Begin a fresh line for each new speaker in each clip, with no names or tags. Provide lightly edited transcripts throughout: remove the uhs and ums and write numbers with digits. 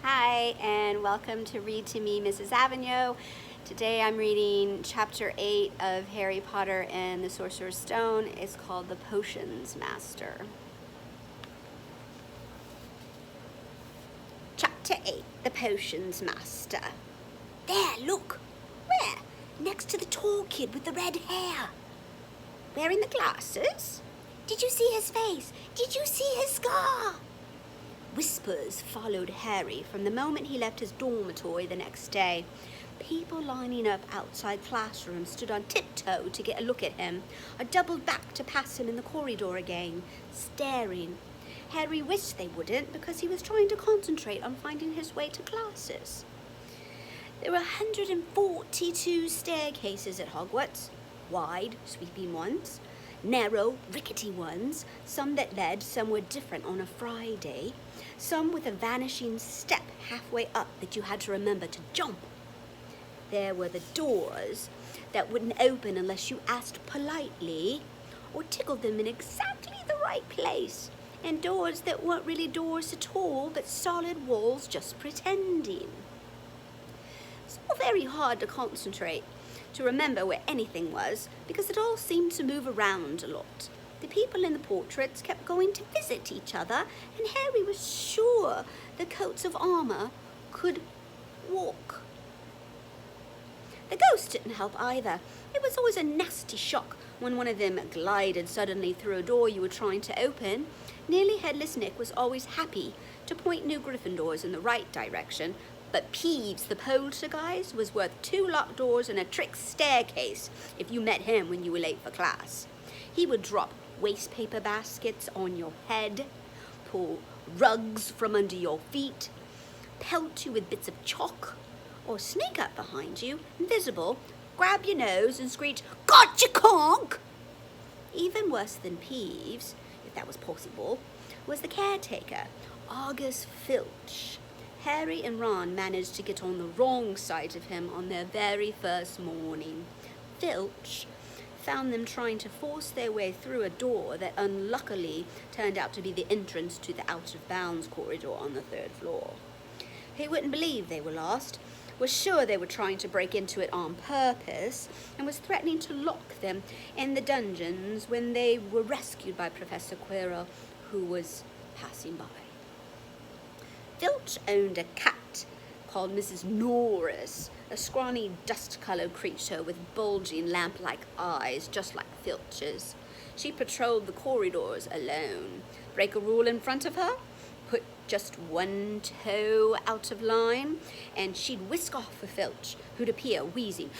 Hi, and welcome to Read to Me, Mrs. Avignon. Today I'm reading Chapter 8 of Harry Potter and the Sorcerer's Stone. It's called The Potions Master. Chapter 8, The Potions Master.
There, look! Where? Next to the tall kid with the red hair.
Wearing the glasses?
Did you see his face? Did you see his scar?
Whispers followed Harry from the moment he left his dormitory the next day. People lining up outside classrooms stood on tiptoe to get a look at him, or doubled back to pass him in the corridor again, staring. Harry wished they wouldn't, because he was trying to concentrate on finding his way to classes. There were 142 staircases at Hogwarts, wide, sweeping ones, narrow, rickety ones, some that led somewhere different on a Friday, some with a vanishing step halfway up that you had to remember to jump. There were the doors that wouldn't open unless you asked politely or tickled them in exactly the right place, and doors that weren't really doors at all, but solid walls just pretending. It's all very hard to concentrate, to remember where anything was, because it all seemed to move around a lot. The people in the portraits kept going to visit each other, and Harry was sure the coats of armor could walk. The ghosts didn't help either. It was always a nasty shock when one of them glided suddenly through a door you were trying to open. Nearly Headless Nick was always happy to point new Gryffindors in the right direction, but Peeves, the poltergeist, was worth 2 locked doors and a trick staircase if you met him when you were late for class. He would drop waste paper baskets on your head, pull rugs from under your feet, pelt you with bits of chalk, or sneak up behind you, invisible, grab your nose and screech, "Gotcha, conk!" Even worse than Peeves, if that was possible, was the caretaker, Argus Filch. Harry and Ron managed to get on the wrong side of him on their very first morning. Filch found them trying to force their way through a door that unluckily turned out to be the entrance to the out-of-bounds corridor on the 3rd floor. He wouldn't believe they were lost, was sure they were trying to break into it on purpose, and was threatening to lock them in the dungeons when they were rescued by Professor Quirrell, who was passing by. Filch owned a cat called Mrs. Norris, a scrawny, dust-colored creature with bulging lamp-like eyes, just like Filch's. She patrolled the corridors alone. Break a rule in front of her, put just one toe out of line, and she'd whisk off for Filch, who'd appear wheezing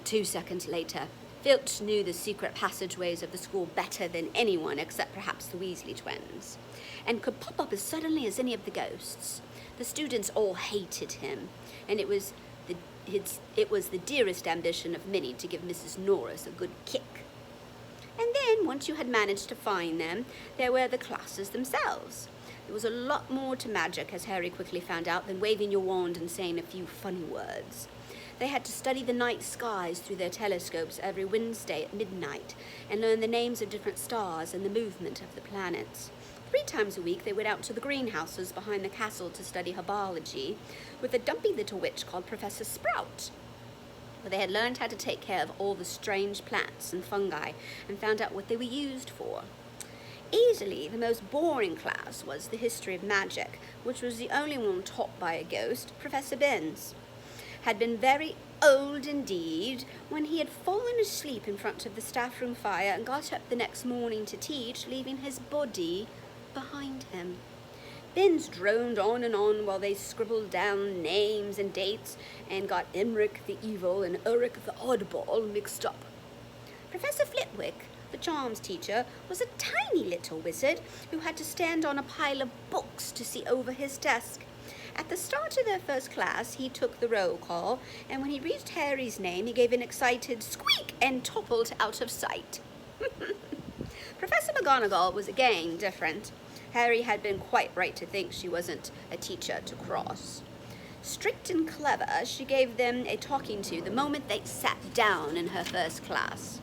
2 seconds later. Filch knew the secret passageways of the school better than anyone except perhaps the Weasley twins, and could pop up as suddenly as any of the ghosts. The students all hated him, and it was the dearest ambition of many to give Mrs. Norris a good kick. And then, once you had managed to find them, there were the classes themselves. There was a lot more to magic, as Harry quickly found out, than waving your wand and saying a few funny words. They had to study the night skies through their telescopes every Wednesday at midnight and learn the names of different stars and the movement of the planets. 3 times a week they went out to the greenhouses behind the castle to study herbology with a dumpy little witch called Professor Sprout, where they had learned how to take care of all the strange plants and fungi and found out what they were used for. Easily the most boring class was the history of magic, which was the only one taught by a ghost, Professor Binns. Had been very old indeed when he had fallen asleep in front of the staff room fire and got up the next morning to teach, leaving his body behind him. Binns droned on and on while they scribbled down names and dates and got Emeric the Evil and Ulrich the Oddball mixed up. Professor Flitwick, the charms teacher, was a tiny little wizard who had to stand on a pile of books to see over his desk. At the start of their first class, he took the roll call, and when he reached Harry's name, he gave an excited squeak and toppled out of sight. Professor McGonagall was again different. Harry had been quite right to think she wasn't a teacher to cross. Strict and clever, she gave them a talking to the moment they sat down in her first class.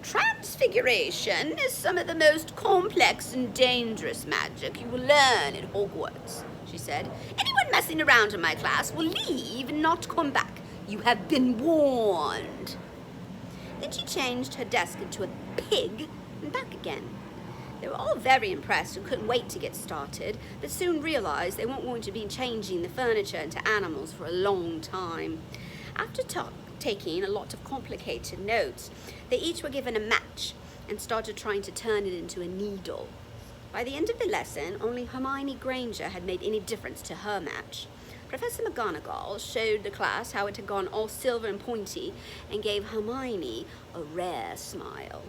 Transfiguration is some of the most complex and dangerous magic you will learn at Hogwarts, she said. Anyone messing around in my class will leave and not come back. You have been warned. Then she changed her desk into a pig and back again. They were all very impressed and couldn't wait to get started, but soon realized they weren't going to be changing the furniture into animals for a long time. After taking a lot of complicated notes, they each were given a match and started trying to turn it into a needle. By the end of the lesson, only Hermione Granger had made any difference to her match. Professor McGonagall showed the class how it had gone all silver and pointy and gave Hermione a rare smile.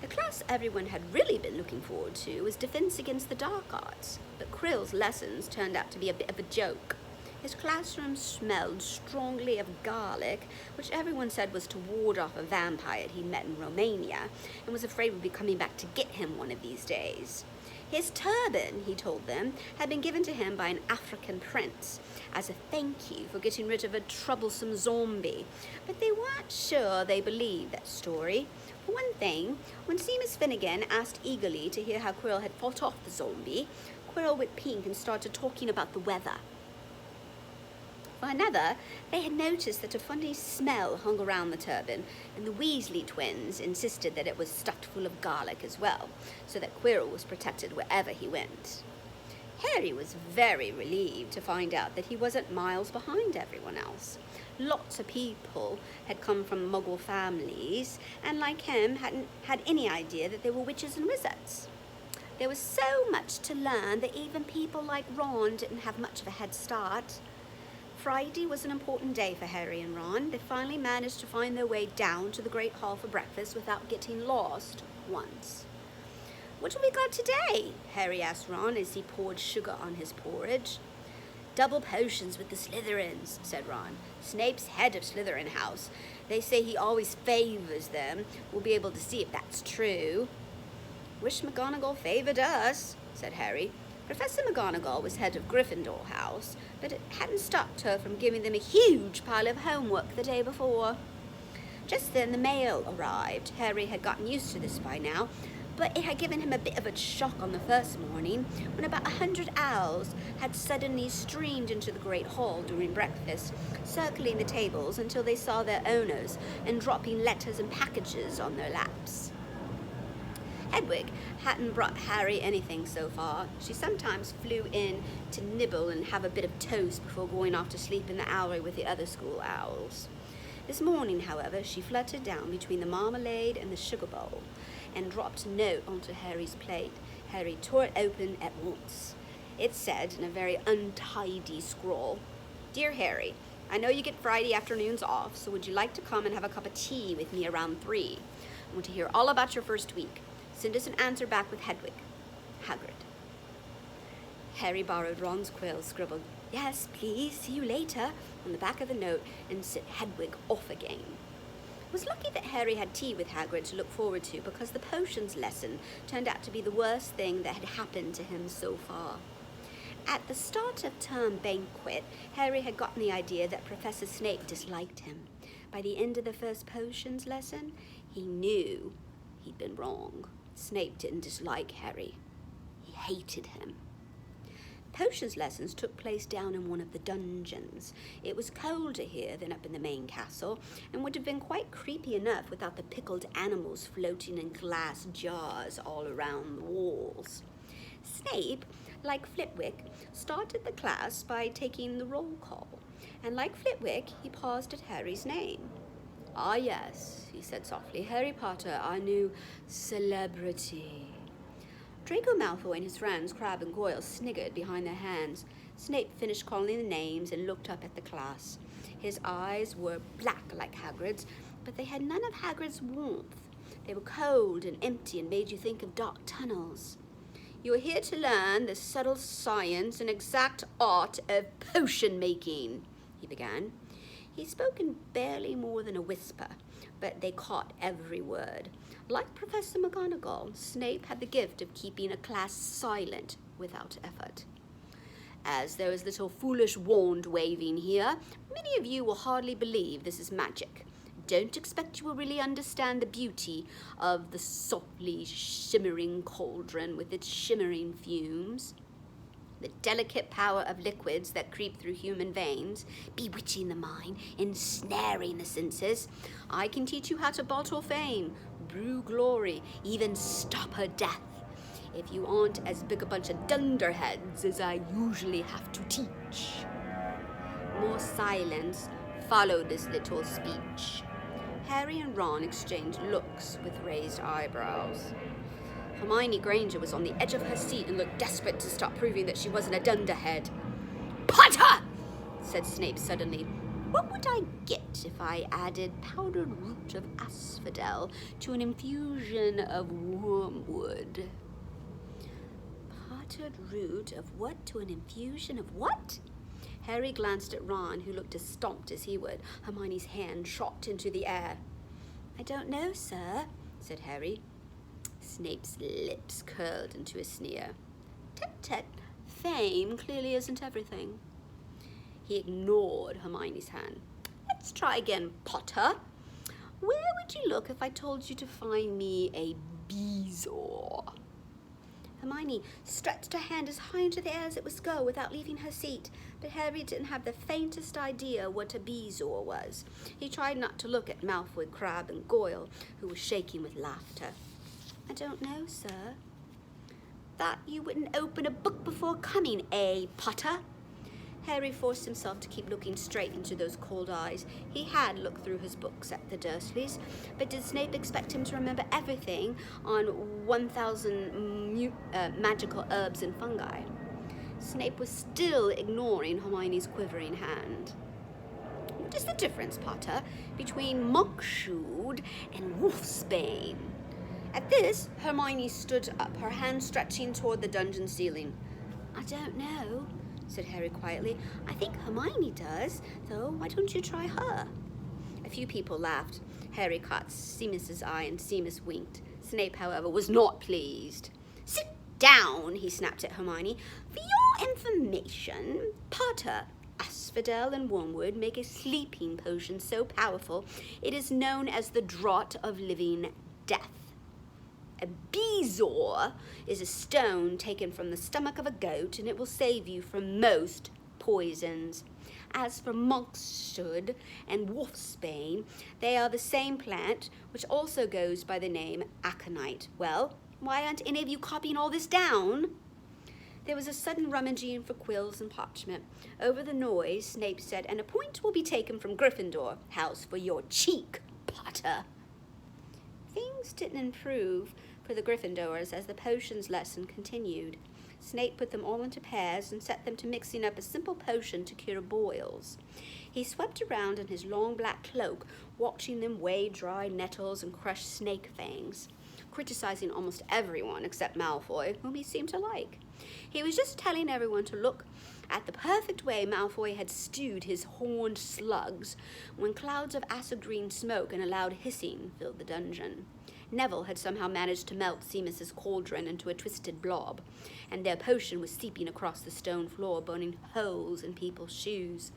The class everyone had really been looking forward to was Defense Against the Dark Arts, but Quirrell's lessons turned out to be a bit of a joke. His classroom smelled strongly of garlic, which everyone said was to ward off a vampire he'd met in Romania and was afraid would be coming back to get him one of these days. His turban, he told them, had been given to him by an African prince as a thank you for getting rid of a troublesome zombie, but they weren't sure they believed that story. For one thing, when Seamus Finnegan asked eagerly to hear how Quirrell had fought off the zombie, Quirrell went pink and started talking about the weather. For another, they had noticed that a funny smell hung around the turban, and the Weasley twins insisted that it was stuffed full of garlic as well, so that Quirrell was protected wherever he went. Harry was very relieved to find out that he wasn't miles behind everyone else. Lots of people had come from Muggle families, and like him, hadn't had any idea that they were witches and wizards. There was so much to learn that even people like Ron didn't have much of a head start. Friday was an important day for Harry and Ron. They finally managed to find their way down to the Great Hall for breakfast without getting lost once. "What have we got today?" Harry asked Ron as he poured sugar on his porridge. "Double potions with the Slytherins," said Ron. "Snape's head of Slytherin House. They say he always favors them. We'll be able to see if that's true." "Wish McGonagall favored us," said Harry. Professor McGonagall was head of Gryffindor House, but it hadn't stopped her from giving them a huge pile of homework the day before. Just then the mail arrived. Harry had gotten used to this by now, but it had given him a bit of a shock on the first morning when about 100 owls had suddenly streamed into the Great Hall during breakfast, circling the tables until they saw their owners and dropping letters and packages on their laps. Hedwig hadn't brought Harry anything so far. She sometimes flew in to nibble and have a bit of toast before going off to sleep in the owlery with the other school owls. This morning, however, she fluttered down between the marmalade and the sugar bowl and dropped a note onto Harry's plate. Harry tore it open at once. It said in a very untidy scrawl, "Dear Harry, I know you get Friday afternoons off, so would you like to come and have a cup of tea with me around 3? I want to hear all about your first week. Send us an answer back with Hedwig. Hagrid." Harry borrowed Ron's quill, scribbled, "Yes, please, see you later," on the back of the note and sent Hedwig off again. It was lucky that Harry had tea with Hagrid to look forward to, because the potions lesson turned out to be the worst thing that had happened to him so far. At the start of term banquet, Harry had gotten the idea that Professor Snape disliked him. By the end of the first potions lesson, he knew he'd been wrong. Snape didn't dislike Harry. He hated him. Potions lessons took place down in one of the dungeons. It was colder here than up in the main castle, and would have been quite creepy enough without the pickled animals floating in glass jars all around the walls. Snape, like Flitwick, started the class by taking the roll call, and like Flitwick, he paused at Harry's name. "Ah, yes," he said softly, "Harry Potter, our new celebrity." Draco Malfoy and his friends Crabbe and Goyle sniggered behind their hands. Snape finished calling the names and looked up at the class. His eyes were black like Hagrid's, but they had none of Hagrid's warmth. They were cold and empty and made you think of dark tunnels. "You are here to learn the subtle science and exact art of potion making," he began. He spoke in barely more than a whisper, but they caught every word. Like Professor McGonagall, Snape had the gift of keeping a class silent without effort. "As there is little foolish wand waving here, many of you will hardly believe this is magic. don't expect you will really understand the beauty of the softly shimmering cauldron with its shimmering fumes. The delicate power of liquids that creep through human veins, bewitching the mind, ensnaring the senses. I can teach you how to bottle fame, brew glory, even stop her death, if you aren't as big a bunch of dunderheads as I usually have to teach. More silence followed this little speech. Harry and Ron exchanged looks with raised eyebrows. Hermione Granger was on the edge of her seat and looked desperate to stop proving that she wasn't a dunderhead. "Potter!" said Snape suddenly. "What would I get if I added powdered root of asphodel to an infusion of wormwood?" Powdered root of what to an infusion of what? Harry glanced at Ron, who looked as stomped as he would. Hermione's hand shot into the air. "I don't know, sir," said Harry. Snape's lips curled into a sneer. "Tut-tut, fame clearly isn't everything." He ignored Hermione's hand. "Let's try again, Potter. Where would you look if I told you to find me a bezoar?" Hermione stretched her hand as high into the air as it would go without leaving her seat, but Harry didn't have the faintest idea what a bezoar was. He tried not to look at Malfoy, Crabbe, and Goyle, who were shaking with laughter. "I don't know, sir." "Thought you wouldn't open a book before coming, Potter?" Harry forced himself to keep looking straight into those cold eyes. He had looked through his books at the Dursleys, but did Snape expect him to remember everything on 1,000 magical herbs and fungi? Snape was still ignoring Hermione's quivering hand. "What is the difference, Potter, between monkshood and wolfsbane?" At this, Hermione stood up, her hand stretching toward the dungeon ceiling. "I don't know," said Harry quietly. "I think Hermione does, though why don't you try her?" A few people laughed. Harry caught Seamus's eye and Seamus winked. Snape, however, was not pleased. "Sit down," he snapped at Hermione. "For your information, Potter, asphodel and wormwood make a sleeping potion so powerful it is known as the draught of living death. A bezoar is a stone taken from the stomach of a goat, and it will save you from most poisons. As for monkshood and wolfsbane, they are the same plant, which also goes by the name aconite. Well, why aren't any of you copying all this down?" There was a sudden rummaging for quills and parchment. Over the noise, Snape said, "And a point will be taken from Gryffindor. How's for your cheek, Potter?" Things didn't improve for the Gryffindors as the potions lesson continued. Snape put them all into pairs and set them to mixing up a simple potion to cure boils. He swept around in his long black cloak, watching them weigh dry nettles and crush snake fangs, criticizing almost everyone except Malfoy, whom he seemed to like. He was just telling everyone to look at the perfect way Malfoy had stewed his horned slugs when clouds of acid green smoke and a loud hissing filled the dungeon. Neville had somehow managed to melt Seamus's cauldron into a twisted blob, and their potion was seeping across the stone floor, burning holes in people's shoes.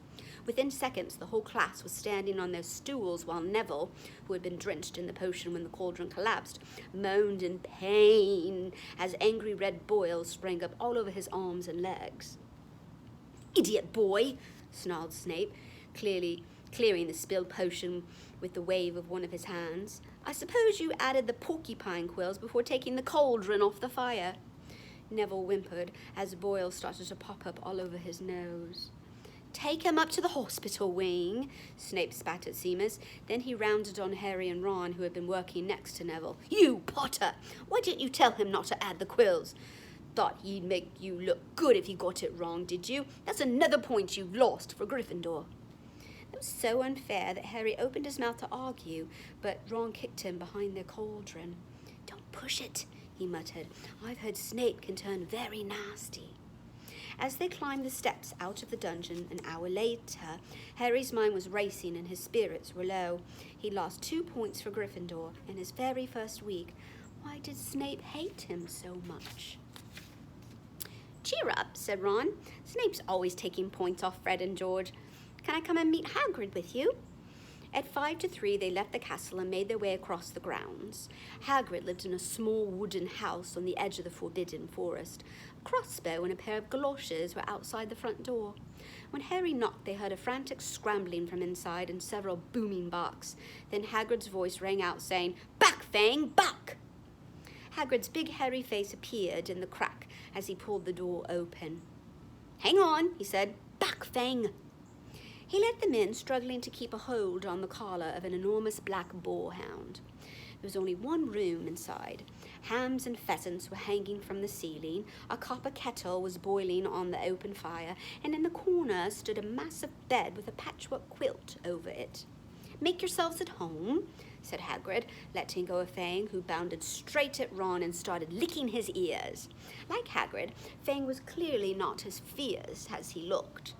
Within seconds, the whole class was standing on their stools while Neville, who had been drenched in the potion when the cauldron collapsed, moaned in pain as angry red boils sprang up all over his arms and legs. "Idiot boy," snarled Snape, clearing the spilled potion with the wave of one of his hands. "I suppose you added the porcupine quills before taking the cauldron off the fire." Neville whimpered as boils started to pop up all over his nose. "Take him up to the hospital wing," Snape spat at Seamus. Then he rounded on Harry and Ron, who had been working next to Neville. "You, Potter, why didn't you tell him not to add the quills? Thought he'd make you look good if he got it wrong, did you? That's another point you've lost for Gryffindor." It was so unfair that Harry opened his mouth to argue, but Ron kicked him behind their cauldron. "Don't push it," he muttered. "I've heard Snape can turn very nasty." As they climbed the steps out of the dungeon an hour later, Harry's mind was racing and his spirits were low. He lost 2 points for Gryffindor in his very first week. Why did Snape hate him so much? "Cheer up," said Ron. "Snape's always taking points off Fred and George. Can I come and meet Hagrid with you?" At 2:55, they left the castle and made their way across the grounds. Hagrid lived in a small wooden house on the edge of the forbidden forest. A crossbow and a pair of galoshes were outside the front door. When Harry knocked, they heard a frantic scrambling from inside and several booming barks. Then Hagrid's voice rang out, saying, "Back, Fang, back!" Hagrid's big hairy face appeared in the crack as he pulled the door open. "Hang on," he said. "Back, Fang!" He let them in, struggling to keep a hold on the collar of an enormous black boarhound. There was only one room inside. Hams and pheasants were hanging from the ceiling, a copper kettle was boiling on the open fire, and in the corner stood a massive bed with a patchwork quilt over it. "Make yourselves at home," said Hagrid, letting go of Fang, who bounded straight at Ron and started licking his ears. Like Hagrid, Fang was clearly not as fierce as he looked.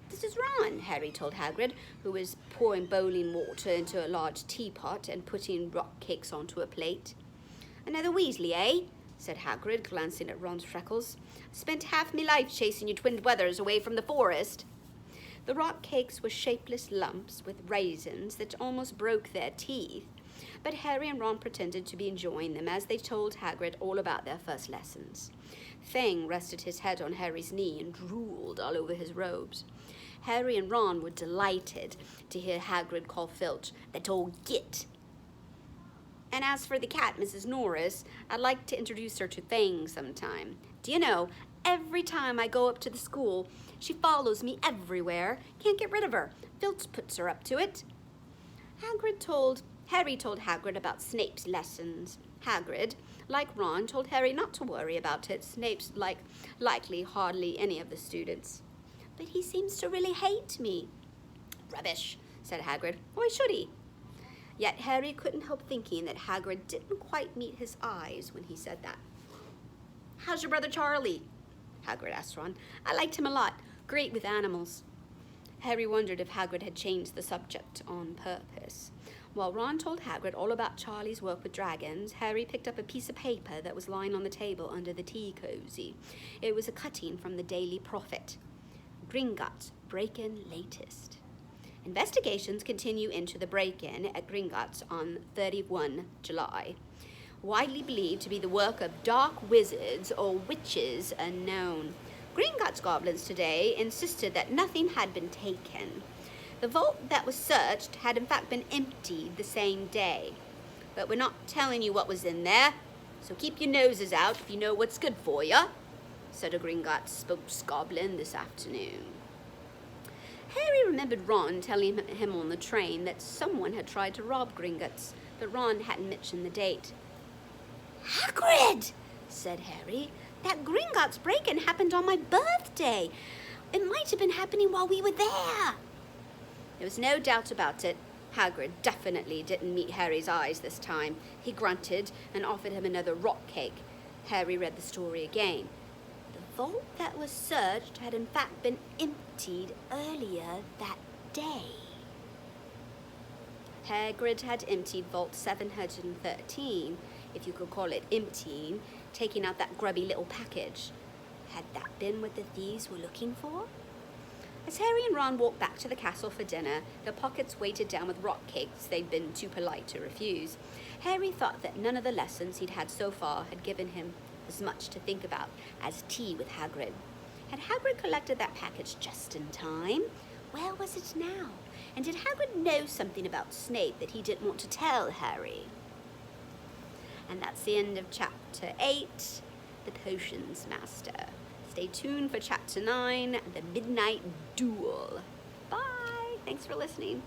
"This is Ron," Harry told Hagrid, who was pouring boiling water into a large teapot and putting rock cakes onto a plate. "Another Weasley, eh?" said Hagrid, glancing at Ron's freckles. "Spent half me life chasing you twin brothers away from the forest." The rock cakes were shapeless lumps with raisins that almost broke their teeth, but Harry and Ron pretended to be enjoying them as they told Hagrid all about their first lessons. Fang rested his head on Harry's knee and drooled all over his robes. Harry and Ron were delighted to hear Hagrid call Filch "that old git." "And as for the cat, Mrs. Norris, I'd like to introduce her to Fang sometime. Do you know, every time I go up to the school, she follows me everywhere. Can't get rid of her. Filch puts her up to it." Harry told Hagrid about Snape's lessons. Hagrid, like Ron, told Harry not to worry about it. Snape's likely hardly any of the students. "But he seems to really hate me." "Rubbish," said Hagrid. "Why should he?" Yet Harry couldn't help thinking that Hagrid didn't quite meet his eyes when he said that. "How's your brother Charlie?" Hagrid asked Ron. "I liked him a lot. Great with animals." Harry wondered if Hagrid had changed the subject on purpose. While Ron told Hagrid all about Charlie's work with dragons, Harry picked up a piece of paper that was lying on the table under the tea cozy. It was a cutting from the Daily Prophet. Gringotts break-in latest. Investigations continue into the break-in at Gringotts on 31 July. Widely believed to be the work of dark wizards or witches unknown. Gringotts goblins today insisted that nothing had been taken. The vault that was searched had in fact been emptied the same day. "But we're not telling you what was in there, so keep your noses out if you know what's good for you," said a Gringotts spokesgoblin this afternoon. Harry remembered Ron telling him on the train that someone had tried to rob Gringotts, but Ron hadn't mentioned the date. "Hagrid," said Harry, "that Gringotts break-in happened on my birthday. It might have been happening while we were there." There was no doubt about it. Hagrid definitely didn't meet Harry's eyes this time. He grunted and offered him another rock cake. Harry read the story again. The vault that was searched had in fact been emptied earlier that day. Hagrid had emptied Vault 713, if you could call it emptying, taking out that grubby little package. Had that been what the thieves were looking for? As Harry and Ron walked back to the castle for dinner, their pockets weighted down with rock cakes they'd been too polite to refuse. Harry thought that none of the lessons he'd had so far had given him as much to think about as tea with Hagrid. Had Hagrid collected that package just in time? Where was it now? And did Hagrid know something about Snape that he didn't want to tell Harry? And that's the end of Chapter 8, The Potions Master. Stay tuned for Chapter 9, The Midnight Duel. Bye! Thanks for listening.